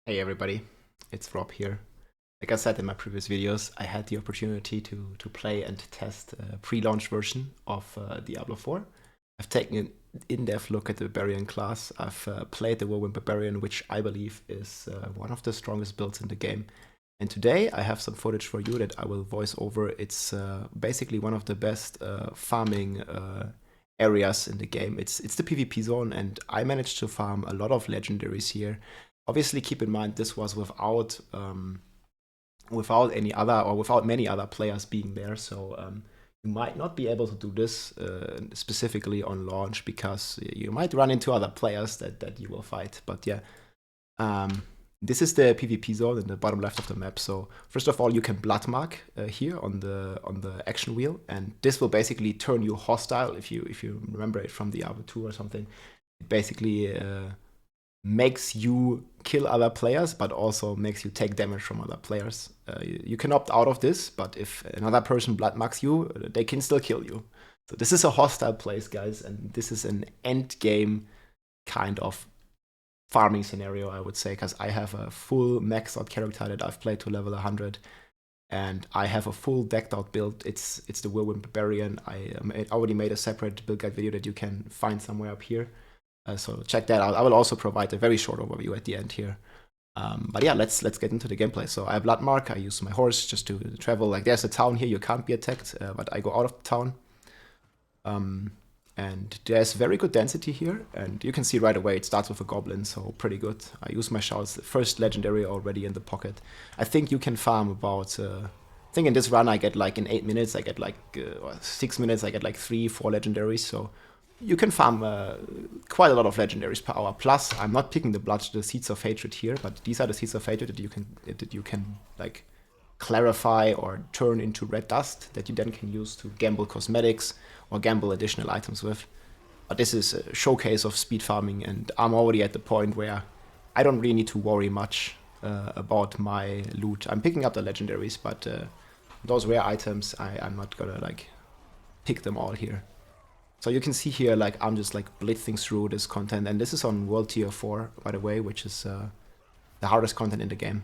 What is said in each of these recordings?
Hey everybody, it's Rob here. Like I said in my previous videos, I had the opportunity to play and test a pre-launch version of Diablo 4. I've taken an in-depth look at the Barbarian class. I've played the Whirlwind Barbarian, which I believe is one of the strongest builds in the game. And today I have some footage for you that I will voice over. It's basically one of the best farming areas in the game. It's the PvP zone, and I managed to farm a lot of legendaries here. Obviously, keep in mind this was without any other or without many other players being there. So you might not be able to do this specifically on launch because you might run into other players that you will fight. But yeah, this is the PvP zone in the bottom left of the map. So first of all, you can blood mark here on the action wheel, and this will basically turn you hostile if you remember it from Diablo 2 or something. It basically makes you kill other players, but also makes you take damage from other players. You can opt out of this, but if another person blood marks you, they can still kill you. So this is a hostile place, guys, and this is an end game kind of farming scenario, I would say, because I have a full maxed out character that I've played to level 100, and I have a full decked out build. It's the Whirlwind Barbarian. I already made a separate build guide video that you can find somewhere up here. So check that out. I will also provide a very short overview at the end here. But yeah, let's get into the gameplay. So I have blood mark. I use my horse just to travel. Like there's a town here. You can't be attacked, but I go out of the town. And there's very good density here. And you can see right away it starts with a goblin, so pretty good. I use my shouts. The first legendary already in the pocket. I think you can farm about... I think in this run I get like in 8 minutes, I get like 6 minutes, I get like 3-4 legendaries. So you can farm quite a lot of legendaries per hour. Plus, I'm not picking the seeds of hatred here, but these are the seeds of hatred that you can like clarify or turn into red dust that you then can use to gamble cosmetics or gamble additional items with. But this is a showcase of speed farming, and I'm already at the point where I don't really need to worry much about my loot. I'm picking up the legendaries, but those rare items, I'm not gonna like pick them all here. So you can see here, like, I'm just like blitzing through this content, and this is on World Tier 4, by the way, which is the hardest content in the game.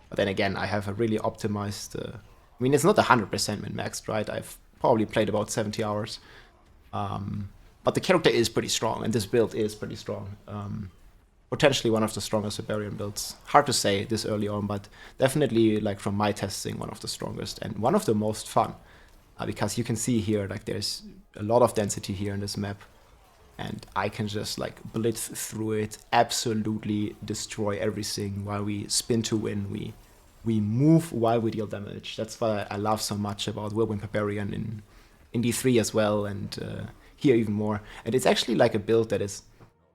But then again, I have a really optimized... I mean, it's not 100% min-maxed, right? I've probably played about 70 hours. But the character is pretty strong, and this build is pretty strong. Potentially one of the strongest Barbarian builds. Hard to say this early on, but definitely, like, from my testing, one of the strongest, and one of the most fun. Because you can see here, like, there's a lot of density here in this map, and I can just like blitz through it, absolutely destroy everything while we spin to win. We move while we deal damage. That's what I love so much about Whirlwind Barbarian in D3 as well, and here even more. And it's actually like a build that is,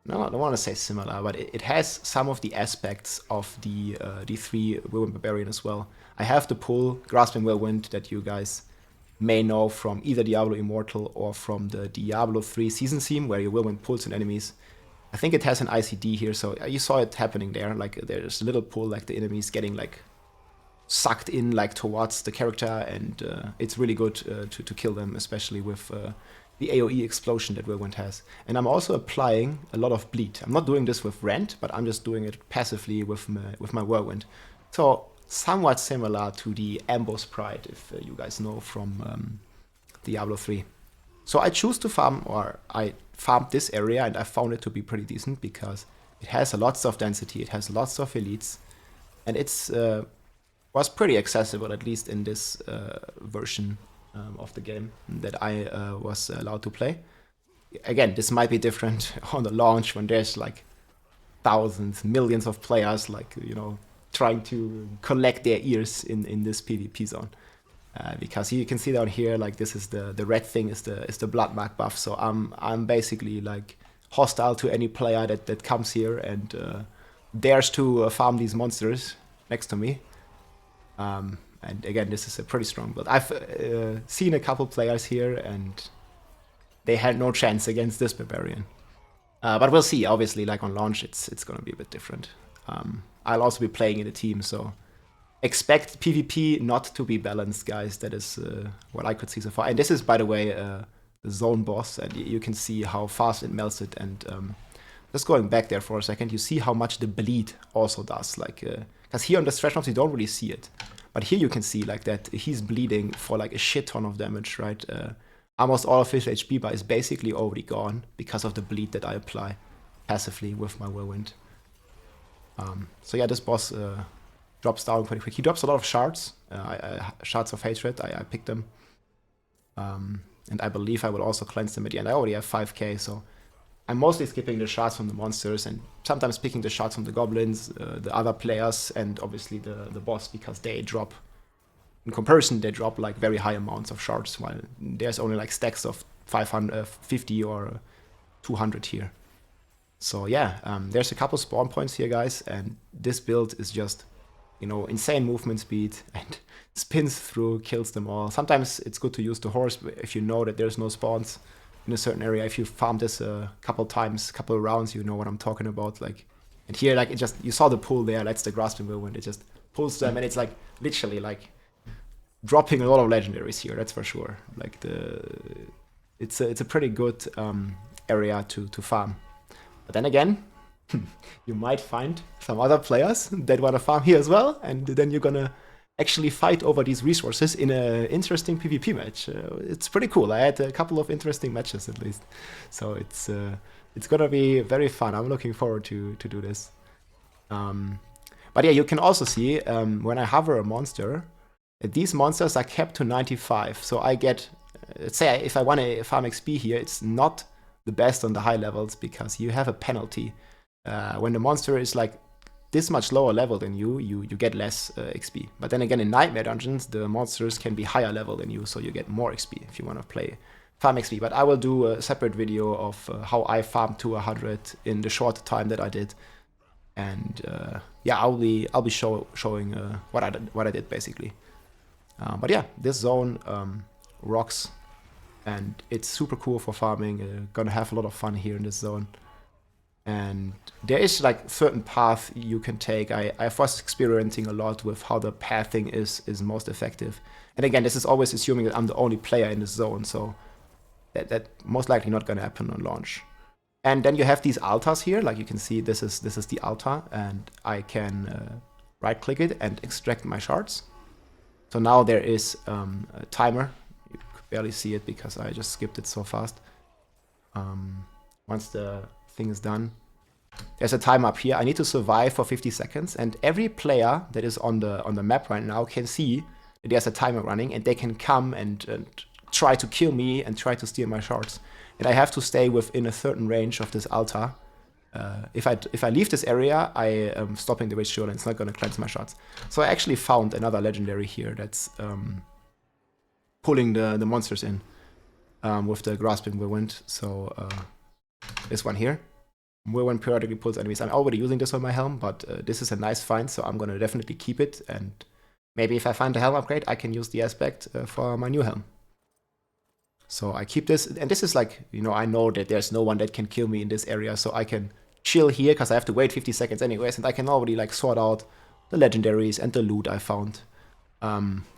no, I don't want to say similar, but it has some of the aspects of the D3 Whirlwind Barbarian as well. I have the pull, Grasping Whirlwind, that you guys may know from either Diablo Immortal or from the Diablo 3 season theme, where your whirlwind pulls in enemies. I think it has an ICD here, so you saw it happening there. Like there's a little pull, like the enemies getting like sucked in like towards the character, and it's really good to kill them, especially with the AoE explosion that Whirlwind has. And I'm also applying a lot of bleed. I'm not doing this with Rend, but I'm just doing it passively with my Whirlwind. So somewhat similar to the Amboss Pride, if you guys know from Diablo 3. So I choose to farm, or I farmed this area, and I found it to be pretty decent because it has lots of density, it has lots of elites, and it's was pretty accessible, at least in this version of the game that I was allowed to play. Again, this might be different on the launch when there's like thousands, millions of players, like, you know, trying to collect their ears in this PvP zone. Because you can see down here, like, this is the red thing is the blood mark buff. So I'm basically like hostile to any player that comes here and dares to farm these monsters next to me. And again, this is a pretty strong build. I've seen a couple players here, and they had no chance against this Barbarian. But we'll see. Obviously, like on launch, it's gonna be a bit different. I'll also be playing in a team, so expect PvP not to be balanced, guys. That is what I could see so far. And this is, by the way, the zone boss, and you can see how fast it melts it. And just going back there for a second, you see how much the bleed also does. Like, because here on the stretch mobs you don't really see it, but here you can see like that he's bleeding for like a shit ton of damage, right? Almost all of his HP bar is basically already gone because of the bleed that I apply passively with my whirlwind. So yeah, this boss drops down pretty quick. He drops a lot of shards, shards of hatred. I picked them, and I believe I will also cleanse them at the end. I already have 5k, so I'm mostly skipping the shards from the monsters and sometimes picking the shards from the goblins, the other players, and obviously the boss, because they drop, in comparison, they drop like very high amounts of shards, while there's only like stacks of 550 or 200 here. So yeah, there's a couple spawn points here, guys, and this build is just, you know, insane movement speed and spins through, kills them all. Sometimes it's good to use the horse if you know that there's no spawns in a certain area. If you farm this a couple times, couple of rounds, you know what I'm talking about. Like, and here, like, it just, you saw the pull there. That's the grasping whirlwind. It just pulls them, and it's like literally like dropping a lot of legendaries here. That's for sure. Like it's a pretty good area to farm. But then again, you might find some other players that want to farm here as well, and then you're gonna actually fight over these resources in an interesting PvP match. It's pretty cool. I had a couple of interesting matches at least, so it's gonna be very fun. I'm looking forward to do this. But yeah, you can also see when I hover a monster, these monsters are kept to 95. So I get, let's say if I want to farm XP here, it's not the best on the high levels because you have a penalty. When the monster is like this much lower level than you get less XP. But then again, in Nightmare Dungeons, the monsters can be higher level than you, so you get more XP if you want to farm XP. But I will do a separate video of how I farmed to 100 in the short time that I did. And yeah, I'll be showing what I did basically. But yeah, this zone rocks, and it's super cool for farming. Gonna have a lot of fun here in this zone. And there is like certain path you can take. I was experimenting a lot with how the pathing is most effective. And again, this is always assuming that I'm the only player in this zone, so that most likely not gonna happen on launch. And then you have these altars here, like you can see this is the altar, and I can right click it and extract my shards. So now there is a timer. You could barely see it because I just skipped it so fast. Once the thing is done, there's a timer up here. I need to survive for 50 seconds, and every player that is on the map right now can see that there's a timer running, and they can come and try to kill me and try to steal my shards. And I have to stay within a certain range of this altar. If I leave this area, I am stopping the ritual, and it's not going to cleanse my shards. So I actually found another legendary here that's pulling the monsters in with the grasping whirlwind. So this one here, whirlwind periodically pulls enemies. I'm already using this on my helm, but this is a nice find, so I'm going to definitely keep it. And maybe if I find a helm upgrade, I can use the aspect for my new helm. So I keep this, and this is like, you know, I know that there's no one that can kill me in this area, so I can chill here because I have to wait 50 seconds anyways, and I can already like sort out the legendaries and the loot I found.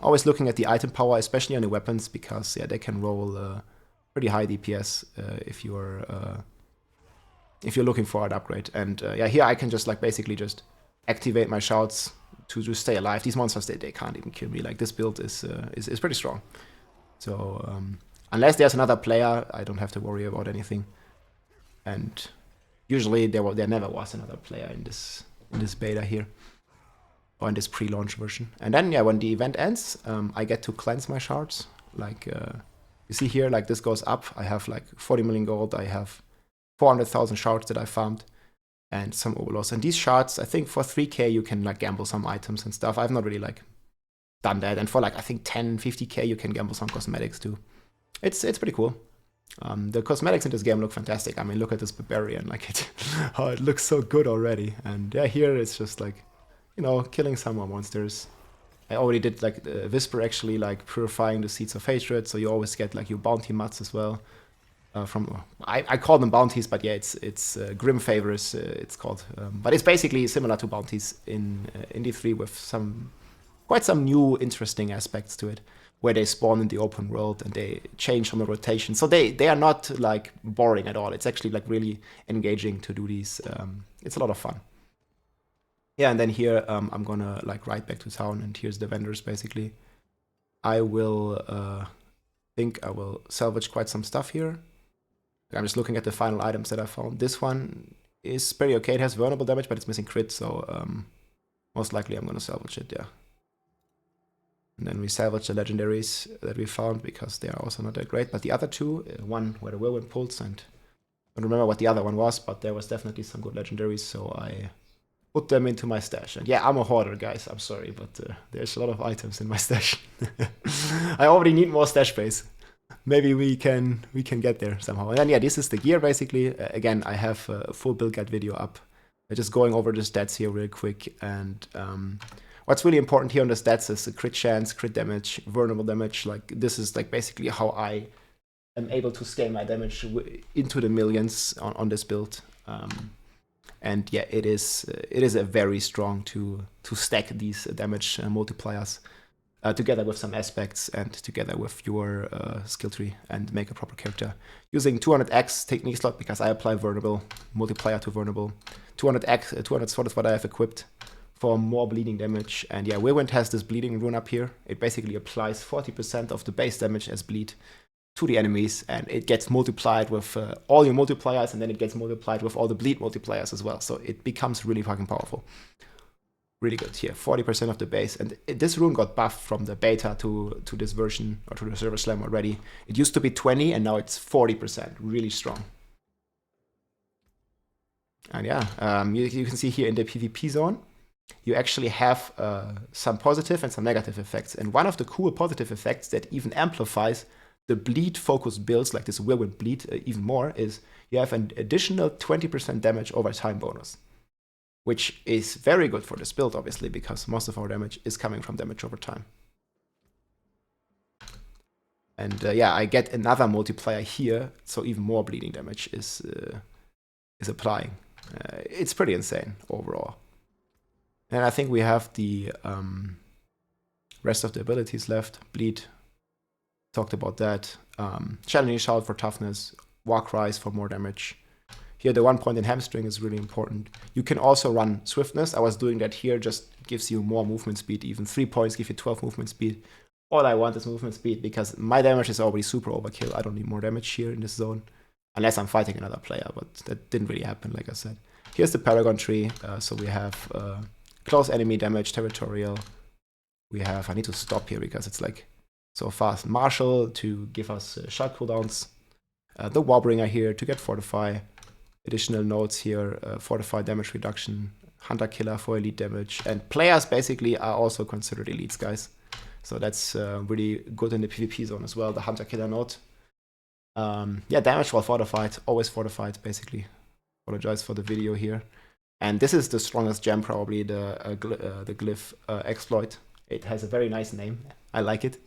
Always looking at the item power, especially on the weapons, because yeah, they can roll pretty high DPS if you're looking for an upgrade. And yeah, here I can just like basically just activate my shouts to just stay alive. These monsters, they can't even kill me. Like, this build is pretty strong. So unless there's another player, I don't have to worry about anything. And usually there never was another player in this beta here, or in this pre-launch version. And then yeah, when the event ends, I get to cleanse my shards. Like you see here, like this goes up. I have like 40 million gold. I have 400,000 shards that I farmed, and some overlords. And these shards, I think for 3k you can like gamble some items and stuff. I've not really like done that. And for like I think 10, 50k you can gamble some cosmetics too. It's pretty cool. The cosmetics in this game look fantastic. I mean, look at this Barbarian, like it looks so good already. And yeah, here it's just like, you know, killing some more monsters. I already did like Whisper, actually, like purifying the seeds of hatred, so you always get like your bounty mats as well. I call them bounties, but yeah, it's grim favors, it's called. But it's basically similar to bounties in D3 with quite some new interesting aspects to it. where they spawn in the open world and they change on the rotation. So they are not like boring at all. It's actually like really engaging to do these. It's a lot of fun. Yeah, and then here I'm gonna like ride back to town, and here's the vendors basically. I will think I will salvage quite some stuff here. I'm just looking at the final items that I found. This one is pretty okay. It has vulnerable damage, but it's missing crit, so most likely I'm gonna salvage it, yeah. And then we salvage the legendaries that we found because they are also not that great. But the other two, one where the whirlwind pulls, and I don't remember what the other one was, but there was definitely some good legendaries, so I put them into my stash. And yeah, I'm a hoarder, guys. I'm sorry, but there's a lot of items in my stash. I already need more stash space. Maybe we can get there somehow. And then yeah, this is the gear basically. Again, I have a full build guide video up. Just going over the stats here real quick. And what's really important here on the stats is the crit chance, crit damage, vulnerable damage. Like this is like basically how I am able to scale my damage into the millions on this build. And yeah, it is a very strong to stack these damage multipliers together with some aspects and together with your skill tree and make a proper character. Using 200x technique slot because I apply vulnerable, multiplier to vulnerable. 200 sword is what I have equipped for more bleeding damage. And yeah, Whirlwind has this bleeding rune up here. It basically applies 40% of the base damage as bleed to the enemies, and it gets multiplied with all your multipliers, and then it gets multiplied with all the bleed multipliers as well. So it becomes really fucking powerful. Really good here, 40% of the base. And this rune got buffed from the beta to this version, or to the server slam already. It used to be 20, and now it's 40%. Really strong. And yeah, you can see here in the PvP zone, you actually have some positive and some negative effects. And one of the cool positive effects that even amplifies the bleed-focused builds, like this Whirlwind bleed even more, is you have an additional 20% damage over time bonus, which is very good for this build, obviously, because most of our damage is coming from damage over time. And yeah, I get another multiplier here, so even more bleeding damage is applying. It's pretty insane overall. And I think we have the rest of the abilities left. Bleed, talked about that. Challenging Shout for toughness, Warcries for more damage. Here the 1 point in hamstring is really important. You can also run swiftness. I was doing that here, just gives you more movement speed. Even 3 points give you 12 movement speed. All I want is movement speed because my damage is already super overkill. I don't need more damage here in this zone. Unless I'm fighting another player, but that didn't really happen, like I said. Here's the Paragon Tree. So we have close enemy damage, territorial. We have, I need to stop here because it's like so fast. Marshal to give us shot cooldowns. The Warbringer here to get Fortify. Additional nodes here, Fortify damage reduction. Hunter Killer for elite damage. And players basically are also considered elites, guys. So that's really good in the PvP zone as well, the Hunter Killer node. Yeah, damage while fortified, always fortified, basically. Apologize for the video here. And this is the strongest gem, probably, the glyph exploit. It has a very nice name. I like it.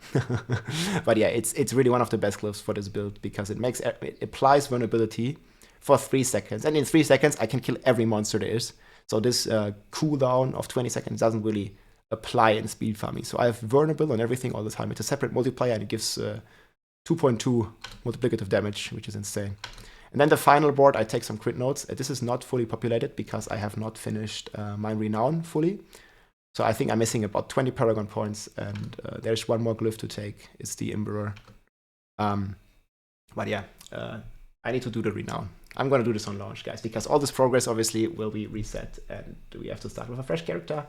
But yeah, it's really one of the best glyphs for this build because it applies vulnerability for 3 seconds. And in 3 seconds, I can kill every monster there is. So this cooldown of 20 seconds doesn't really apply in speed farming. So I have vulnerable on everything all the time. It's a separate multiplier and it gives 2.2 multiplicative damage, which is insane. And then the final board, I take some crit notes. This is not fully populated because I have not finished my renown fully. So I think I'm missing about 20 Paragon points, and there's one more glyph to take. It's the Emperor. But yeah, I need to do the renown. I'm going to do this on launch, guys, because all this progress obviously will be reset, and we have to start with a fresh character.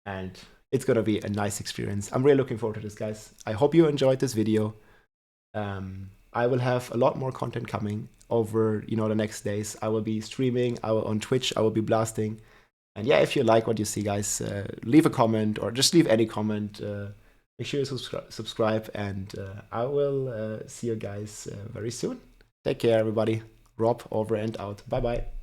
And it's going to be a nice experience. I'm really looking forward to this, guys. I hope you enjoyed this video. I will have a lot more content coming over, the next days. I will be streaming. On Twitch, I will be blasting. And yeah, if you like what you see, guys, leave a comment or just leave any comment. Make sure you subscribe, and I will see you guys very soon. Take care, everybody. Rob over and out. Bye-bye.